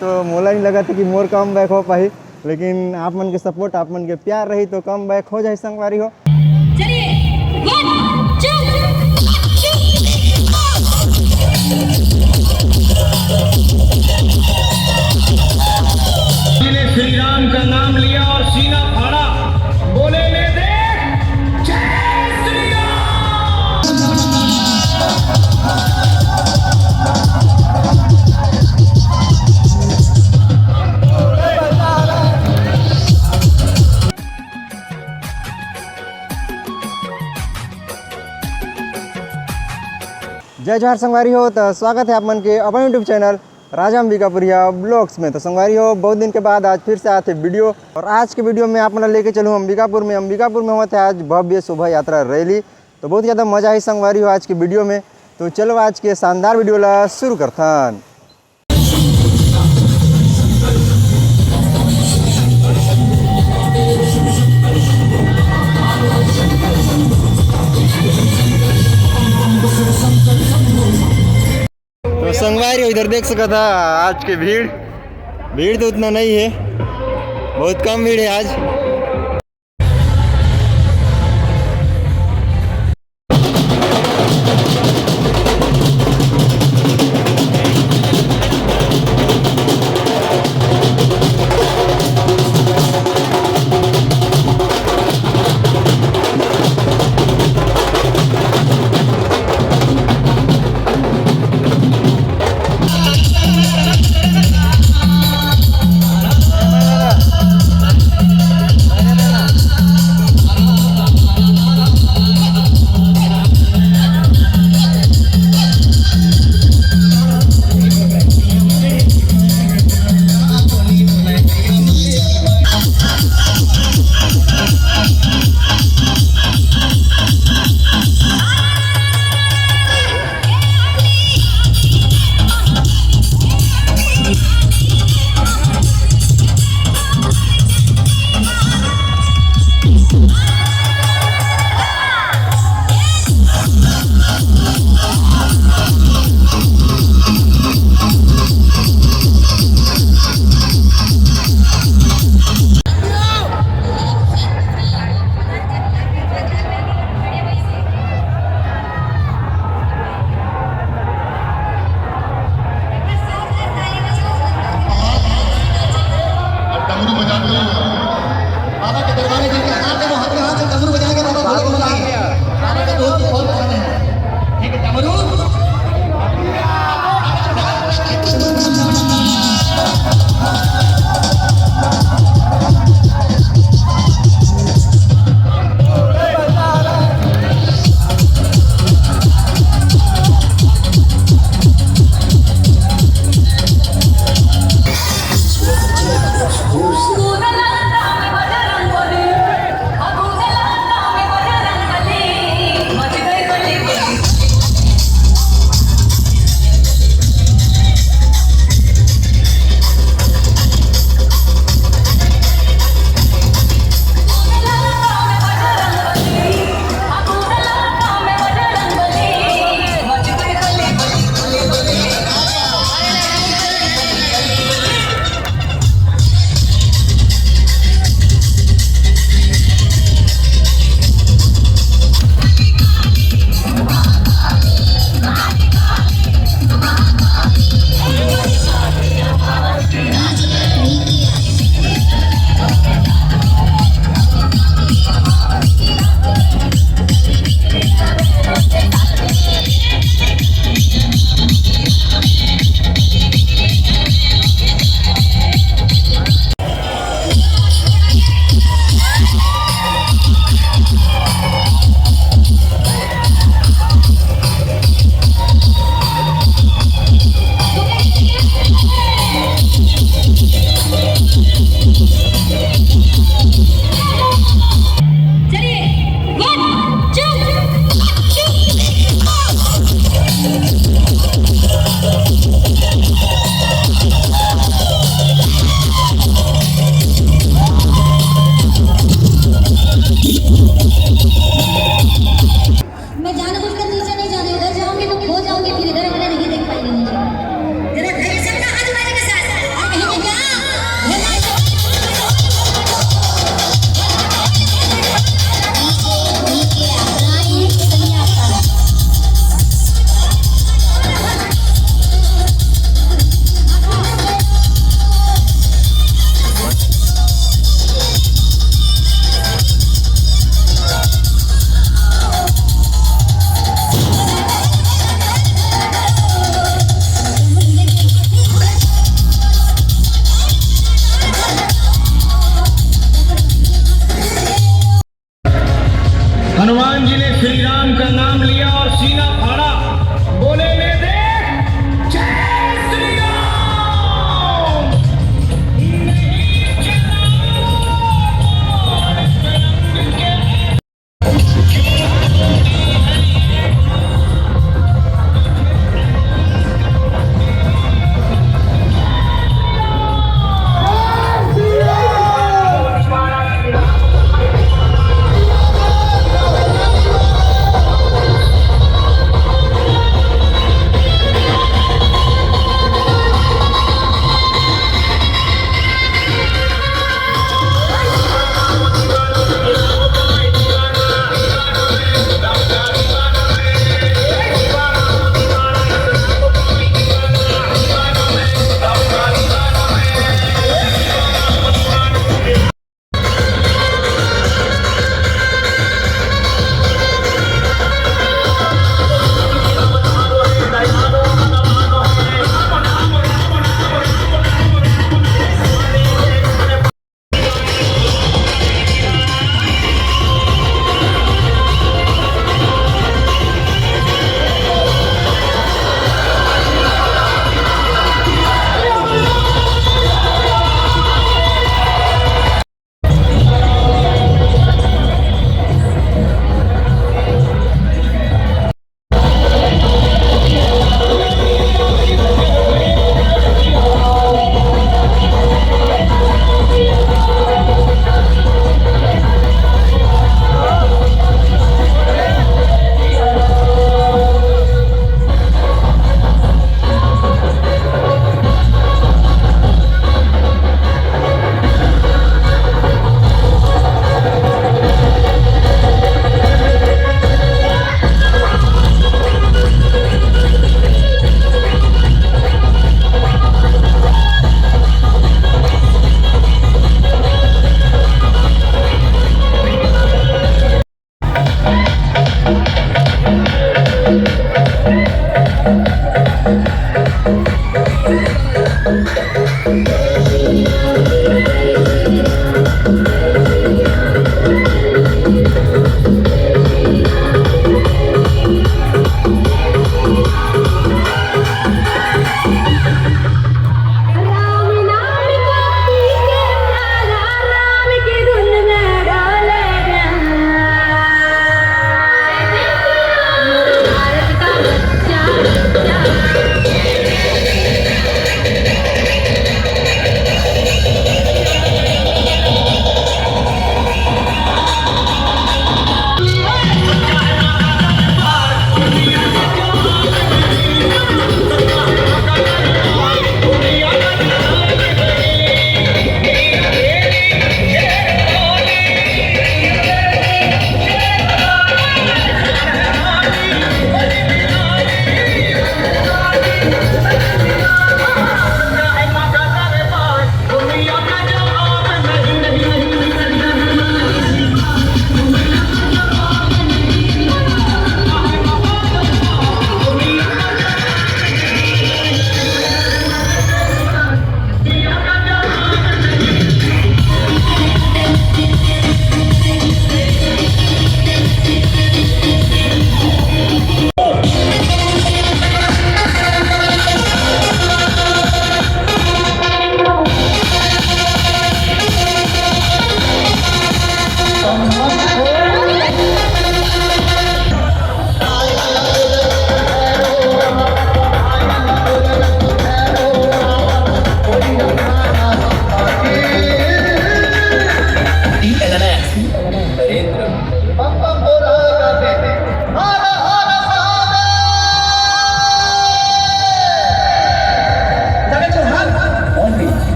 तो मोला नहीं लगा था कि मोर कम बैक हो पाई, लेकिन आप मन के सपोर्ट, आप मन के प्यार रही तो कम बैक हो जाए संगवारी हो। श्री राम का नाम लिया और सीना फाड़ा, बोले ले दे जय श्री राम। जय जोहार संगवारी हो। तो स्वागत है आप मन के अपन यूट्यूब चैनल राजा अंबिकापुरिया ब्लॉग्स में। तो संगवारी हो, बहुत दिन के बाद आज फिर से आते वीडियो, और आज के वीडियो में आप मन लेके चलूँ अंबिकापुर में। अंबिकापुर में होता है आज भव्य शोभा यात्रा रैली, तो बहुत ज़्यादा मजा आई संगवारी हो आज की वीडियो में। तो चलो आज के शानदार वीडियो ला शुरू करथन। तो संगवारी इधर देख सका था आज की भीड़ तो उतना नहीं है, बहुत कम भीड़ है आज।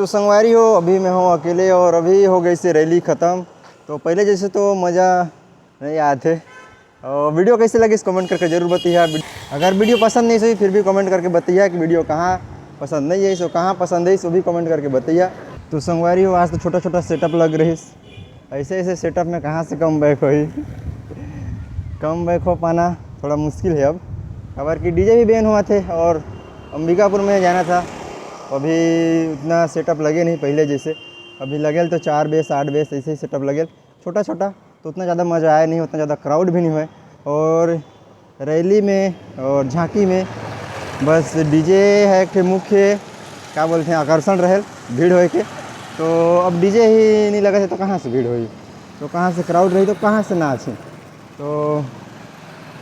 तो संगवारी हो, अभी मैं हूँ अकेले और अभी हो गई से रैली ख़त्म। तो पहले जैसे तो मज़ा नहीं आते। और वीडियो कैसे लगी इस कमेंट करके ज़रूर बताइए। अगर वीडियो पसंद नहीं सही फिर भी कमेंट करके बताइए कि वीडियो कहाँ पसंद नहीं है, सो कहाँ पसंद है, सो भी कमेंट करके बताइए। तो संगवारी हो, आज तो छोटा छोटा सेटअप लग रही, ऐसे ऐसे सेटअप में कहाँ से कम बैक हो कम बैक हो पाना थोड़ा मुश्किल है अब। खबर कि डीजे भी बैन हुआ थे और अंबिकापुर में जाना था, अभी उतना सेटअप लगे नहीं पहले जैसे। अभी लगे तो 4 बेस 8 बेस ऐसे ही सेटअप लगे, छोटा छोटा, तो उतना ज़्यादा मज़ा आया नहीं, उतना ज़्यादा क्राउड भी नहीं हुआ। और रैली में और झांकी में बस डीजे है कि मुख्य क्या बोलते हैं आकर्षण रहे, भीड़ हो के। तो अब डीजे ही नहीं लगा थे तो कहाँ से भीड़ हुई, तो कहाँ से क्राउड रही तो कहाँ से नाच। तो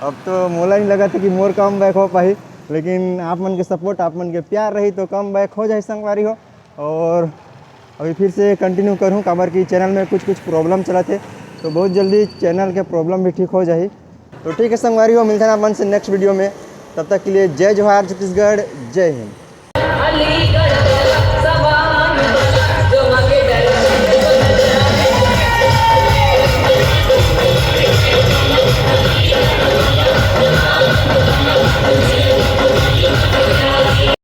अब तो मोला नहीं लगा था कि मोर कम बैक हो पाई, लेकिन आप मन के सपोर्ट, आप मन के प्यार रही तो कम बैक हो जाए संगवारी हो। और अभी फिर से कंटिन्यू करूँ, काबर की चैनल में कुछ प्रॉब्लम चला थे, तो बहुत जल्दी चैनल के प्रॉब्लम भी ठीक हो जाए। तो ठीक है संगवारी हो, मिलते हैं आप मन से नेक्स्ट वीडियो में। तब तक के लिए जय जोहार छत्तीसगढ़, जय हिंद।